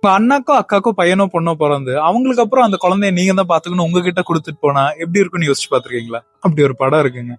உங்க அண்ணாக்கோ அக்காக்கோ பையனோ பொண்ணோ பிறந்து அவங்களுக்கு அப்புறம் அந்த குழந்தைய நீங்க தான் பாத்துக்கணும் உங்ககிட்ட கொடுத்துட்டு போனா எப்படி இருக்குன்னு யோசிச்சு பாத்துருக்கீங்களா? அப்படி ஒரு படம் இருக்குங்க.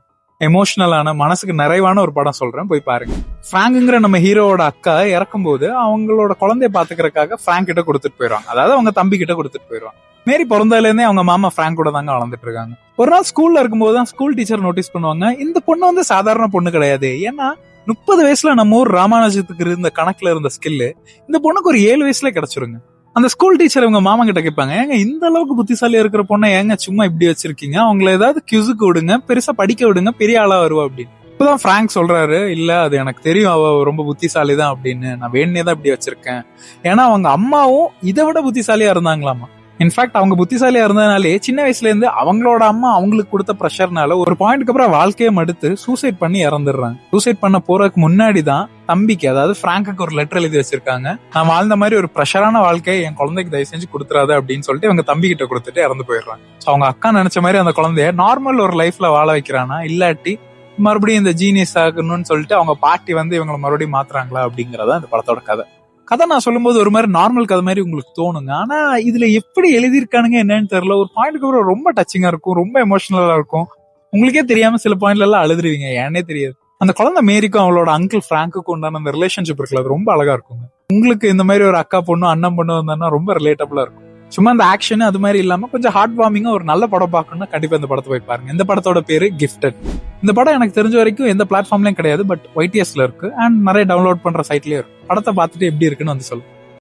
எமோஷனலான மனசுக்கு நிறைவான ஒரு படம் சொல்றேன், போய் பாருங்க. பிராங்குங்கிற நம்ம ஹீரோவோட அக்கா இறக்கும் போது அவங்களோட குழந்தைய பாத்துக்கிறதுக்காக பிராங்க் கிட்ட கொடுத்துட்டு போயிடுவாங்க. அதாவது அவங்க தம்பி கிட்ட கொடுத்துட்டு போயிடுவாங்க. மேரி பிறந்ததுல இருந்தே அவங்க மாமா பிராங்க் கூட தாங்க வளர்ந்துட்டு இருக்காங்க. ஒரு நாள் ஸ்கூல்ல இருக்கும்போது தான் ஸ்கூல் டீச்சர் நோட்டீஸ் பண்ணுவாங்க, இந்த பொண்ணு வந்து சாதாரண பொண்ணு கிடையாது. ஏன்னா 30 வயசுல நம்ம ஊர் ராமானுஜத்துக்கு இருந்த கணக்குல இருந்த ஸ்கில்லு இந்த பொண்ணுக்கு ஒரு 7 வயசுல கிடைச்சிருங்க. அந்த ஸ்கூல் டீச்சர் இவங்க மாமா கிட்ட கேட்பாங்க, ஏங்க இந்த அளவுக்கு புத்திசாலியா இருக்கிற பொண்ணை ஏங்க சும்மா இப்படி வச்சிருக்கீங்க, அவங்கள ஏதாவது கியூஸுக்கு விடுங்க, பெருசா படிக்க விடுங்க, பெரிய ஆளா வருவா அப்படின்னு. இப்பதான் பிராங்க் சொல்றாரு, இல்ல அது எனக்கு தெரியும் அவ ரொம்ப புத்திசாலி தான் அப்படின்னு, நான் வேணே தான் இப்படி வச்சிருக்கேன். ஏன்னா அவங்க அம்மாவும் இதை விட புத்திசாலியா இருந்தாங்களாமா. இன்ஃபேக்ட் அவங்க புத்திசாலியா இருந்ததுனாலே சின்ன வயசுல இருந்து அவங்களோட அம்மா அவங்களுக்கு கொடுத்த ப்ரெஷர்னால ஒரு பாயிண்ட்க்கு அப்புறம் வாழ்க்கையை மடுத்து சூசைட் பண்ணி இறந்துடுறாங்க. சூசைட் பண்ண போறதுக்கு முன்னாடி தான் தம்பிக்கு, அதாவது பிராங்குக்கு ஒரு லெட்டர் எழுதி வச்சிருக்காங்க, நான் வாழ்ந்த மாதிரி ஒரு ப்ரெஷரான வாழ்க்கையை என் குழந்தைக்கு தயவு செஞ்சு கொடுத்துறாது அப்படின்னு சொல்லிட்டு இவங்க தம்பி கிட்ட கொடுத்துட்டு இறந்து போயிடுறாங்க. அவங்க அக்கா நினைச்ச மாதிரி அந்த குழந்தைய நார்மல் ஒரு லைஃப்ல வாழ வைக்கிறானா, இல்லாட்டி மறுபடியும் இந்த ஜீனியஸ் ஆகணும்னு சொல்லிட்டு அவங்க பாட்டி வந்து இவங்களை மறுபடியும் மாத்துறாங்களா அப்படிங்கறத இந்த படத்தோட கதை. கதை நான் சொல்லும்போது ஒரு மாதிரி நார்மல் கதை மாதிரி உங்களுக்கு தோணுங்க. ஆனா இதுல எப்படி எழுதியிருக்கானுங்க என்னன்னு தெரியல. ஒரு பாயிண்ட்க்கு அப்புறம் ரொம்ப டச்சிங்கா இருக்கும், ரொம்ப எமோஷனலா இருக்கும். உங்களுக்கே தெரியாம சில பாயிண்ட்ல எல்லாம் அழுதுருவீங்க, ஏன்னே தெரியாது. அந்த குழந்தை மேரிக்கும் அவளோட அங்கிள் பிராங்குக்கும் உண்டான அந்த ரிலேஷன்ஷிப் இருக்குல்ல, அது ரொம்ப அழகா இருக்குங்க. உங்களுக்கு இந்த மாதிரி ஒரு அக்கா பொண்ணு அண்ணன் பொண்ணு வந்தாங்கன்னா ரொம்ப ரிலேட்டபிளா இருக்கும். சும்மா இந்த ஆக்ஷன் அது மாதிரி இல்லாம கொஞ்சம் ஹார்ட் வார்மிங்கா ஒரு நல்ல படம் பார்க்கணும்னா கண்டிப்பா இந்த படத்தை போய் பாருங்க. இந்த படத்தோட பேரு கிஃப்டட். இந்த படம் எனக்கு தெரிஞ்ச வரைக்கும் எந்த பிளாட்ஃபார்ம்லயும் கிடையாது, பட் YTSல இருக்கு அண்ட் நிறைய டவுன்லோட் பண்ற சைட்லயும் இருக்கு. படத்தை பார்த்துட்டு எப்படி இருக்குன்னு வந்து சொல்லுங்க.